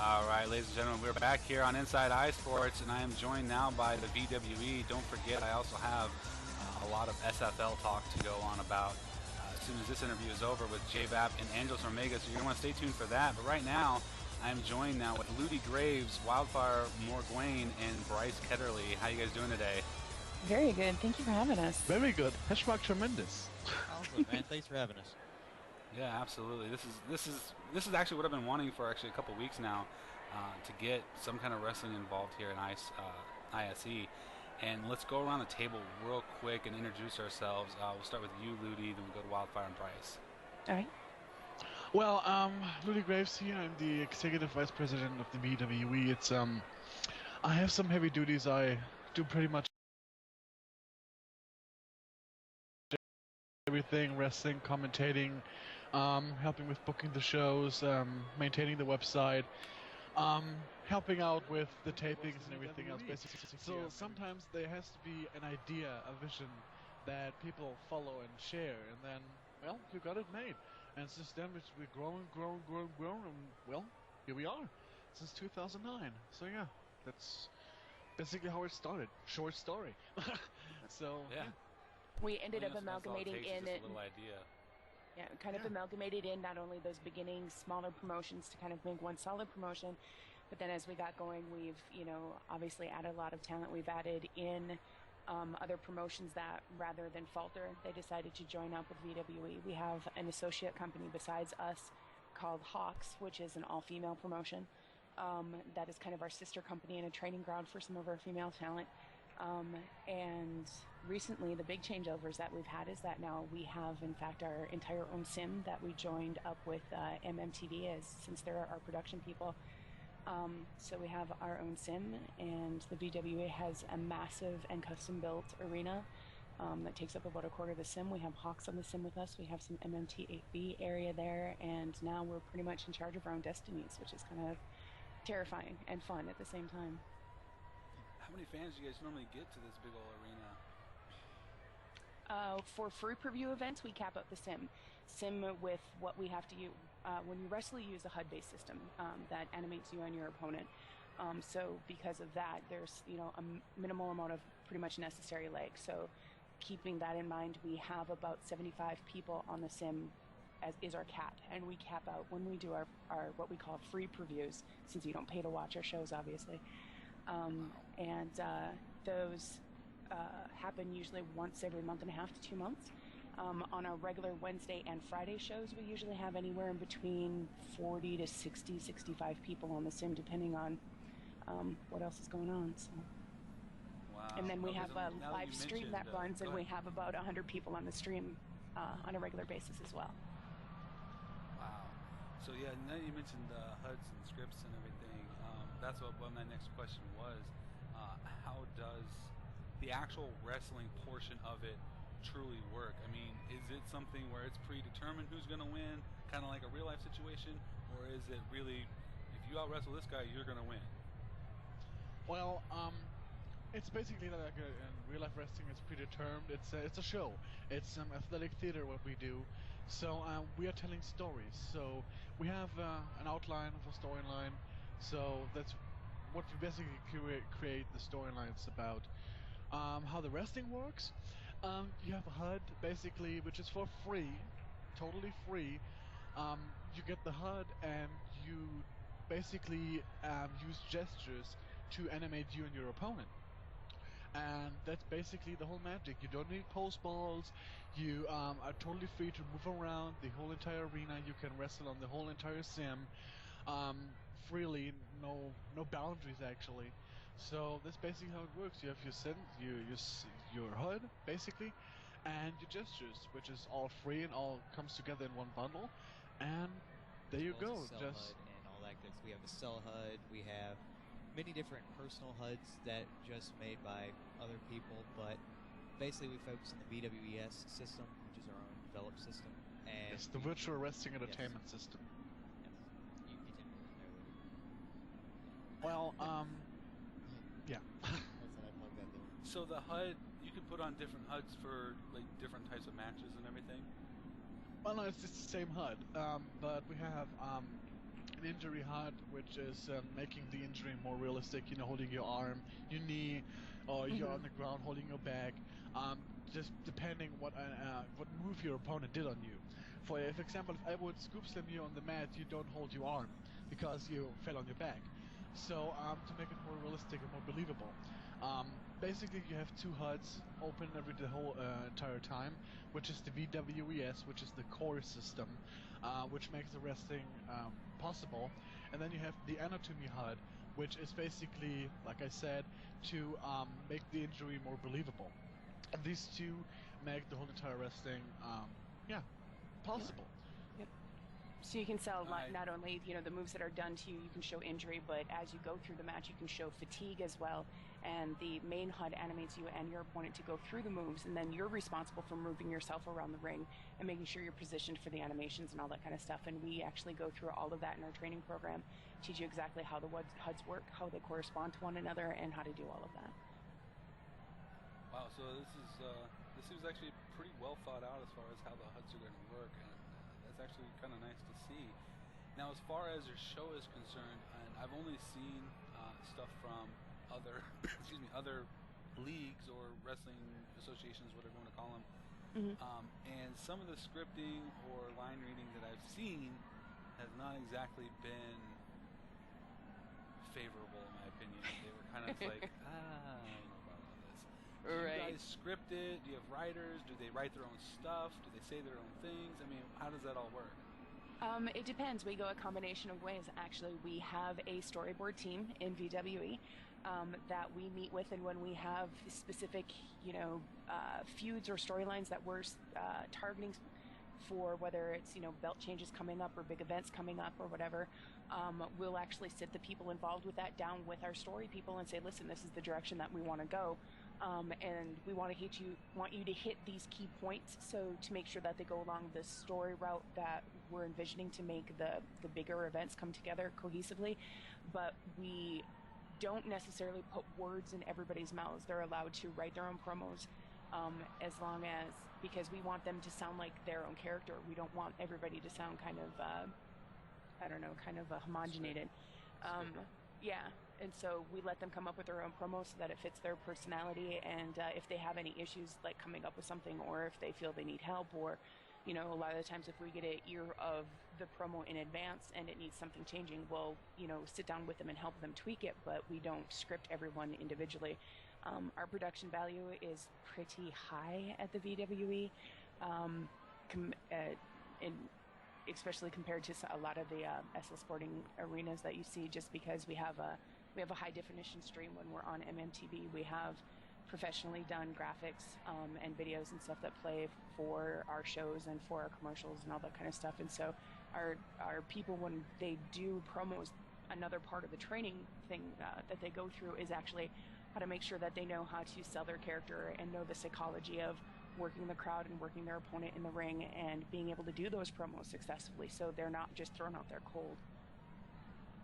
Alright, ladies and gentlemen, we're back here on Inside iSports, and I am joined now by the VWE. Don't forget, I also have a lot of SFL talk to go on about as soon as this interview is over with JVAP and Angelus Ormega, so you're going to want to stay tuned for that. But right now, I am joined now with Loody Graves, Wildfire, Morgwain, and Bryce Ketterley. How you guys doing today? Very good. Thank you for having us. Very good. Hashtag tremendous. Awesome, man. Thanks for having us. Yeah, absolutely. This is actually what I've been wanting for actually a couple weeks now, to get some kind of wrestling involved here in ISE. And let's go around the table real quick and introduce ourselves. We'll start with you, Loody, then we'll go to Wildfire and Bryce. All right. Well, Loody Graves here. I'm the Executive Vice President of the VWE. It's I have some heavy duties. I do pretty much everything: wrestling, commentating, helping with booking the shows, maintaining the website, helping out with the tapings and everything else, basically. So sometimes there has to be an idea, a vision that people follow and share, and then, well, you got it made. And since then, we're growing, and, well, here we are, since 2009. So yeah, that's basically how it started. Short story. So yeah. We ended up amalgamating in it. A little idea. Yeah, kind of amalgamated in not only those beginning smaller promotions to kind of make one solid promotion, but then as we got going, we've, obviously added a lot of talent. We've added in other promotions that, rather than falter, they decided to join up with VWE. We have an associate company besides us called Hawks, which is an all-female promotion. That is kind of our sister company and a training ground for some of our female talent. And recently the big changeovers that we've had is that now we have, in fact, our entire own sim that we joined up with MMTV since they're our production people. So we have our own sim, and the VWA has a massive and custom-built arena that takes up about a quarter of the sim. We have Hawks on the sim with us. We have some MMT8B area there, and now we're pretty much in charge of our own destinies, which is kind of terrifying and fun at the same time. How many fans do you guys normally get to this big old arena? For free preview events, we cap out the sim with what we have to use. When you wrestle, you use a HUD-based system that animates you and your opponent. So because of that, there's a minimal amount of pretty much necessary leg. So keeping that in mind, we have about 75 people on the sim as is our cap, and we cap out when we do our what we call free previews, since you don't pay to watch our shows, obviously. Those happen usually once every month and a half to 2 months. On our regular Wednesday and Friday shows, we usually have anywhere in between 40 to 60, 65 people on the sim, depending on what else is going on. So. Wow. And then we have a live stream that runs, and we have about 100 people on the stream on a regular basis as well. Wow. So yeah, now you mentioned HUDs and scripts and everything. That's what my next question was. How does the actual wrestling portion of it truly work? I mean, is it something where it's predetermined who's going to win, kind of like a real life situation, or is it really, if you out wrestle this guy, you're going to win? Well, it's basically like in real life wrestling. It's predetermined. It's a show. It's athletic theater what we do. So we are telling stories. So we have an outline of a storyline. So that's what you basically create the storylines about. How the wrestling works. You have a HUD basically, which is for free, totally free. You get the HUD, and you basically use gestures to animate you and your opponent. And that's basically the whole magic. You don't need post balls. You are totally free to move around the whole entire arena. You can wrestle on the whole entire sim freely. No boundaries actually. So that's basically how it works. You have your sim, your HUD basically, and your gestures, which is all free and all comes together in one bundle. And there you go. Just HUD and all that good. We have the cell HUD. We have many different personal HUDs that just made by other people, but basically we focus on the VWES system, which is our own developed system. And it's the virtual wrestling entertainment system. Yes. You can Well, yeah. That's what I plugged that there. So the HUD, you can put on different HUDs for like different types of matches and everything? Well, no, it's just the same HUD, but we have, in injury HUD, which is making the injury more realistic. You know, holding your arm, your knee, or you're on the ground holding your back. Just depending what move your opponent did on you. For example, if I would scoop slam you on the mat, you don't hold your arm because you fell on your back. So to make it more realistic and more believable, basically you have two HUDs open the whole entire time, which is the VWES, which is the core system, which makes the wrestling possible, and then you have the anatomy HUD, which is basically, like I said, to make the injury more believable. And these two make the whole entire wrestling, possible. Yep. So you can sell not only the moves that are done to you, you can show injury, but as you go through the match, you can show fatigue as well. And the main HUD animates you and your opponent to go through the moves, and then you're responsible for moving yourself around the ring and making sure you're positioned for the animations and all that kind of stuff. And we actually go through all of that in our training program, teach you exactly how the HUDs work, how they correspond to one another, and how to do all of that. Wow, so this seems actually pretty well thought out as far as how the HUDs are going to work, and that's actually kind of nice to see. Now, as far as your show is concerned, and I've only seen stuff from other other leagues or wrestling associations, whatever you want to call them, and some of the scripting or line reading that I've seen has not exactly been favorable, in my opinion. They were kind of like, I don't know about all this. Do you guys script it? Do you have writers? Do they write their own stuff? Do they say their own things? I mean, how does that all work? It depends. We go a combination of ways. Actually, we have a storyboard team in VWE that we meet with, and when we have specific, feuds or storylines that we're targeting for, whether it's belt changes coming up or big events coming up or whatever, we'll actually sit the people involved with that down with our story people and say, listen, this is the direction that we want to go. And we want you to hit these key points, so to make sure that they go along the story route that we're envisioning to make the bigger events come together cohesively. But we don't necessarily put words in everybody's mouths. They're allowed to write their own promos, because we want them to sound like their own character. We don't want everybody to sound kind of homogenated. Yeah. And so we let them come up with their own promo so that it fits their personality, and if they have any issues like coming up with something, or if they feel they need help, or a lot of the times if we get an ear of the promo in advance and it needs something changing, we'll sit down with them and help them tweak it, but we don't script everyone individually. Our production value is pretty high at the VWE, especially compared to a lot of the SL Sporting arenas that you see, just because we have a high definition stream when we're on MMTV. We have professionally done graphics and videos and stuff that play for our shows and for our commercials and all that kind of stuff. And so our people, when they do promos, another part of the training thing that they go through is actually how to make sure that they know how to sell their character and know the psychology of working the crowd and working their opponent in the ring and being able to do those promos successfully, so they're not just thrown out there cold.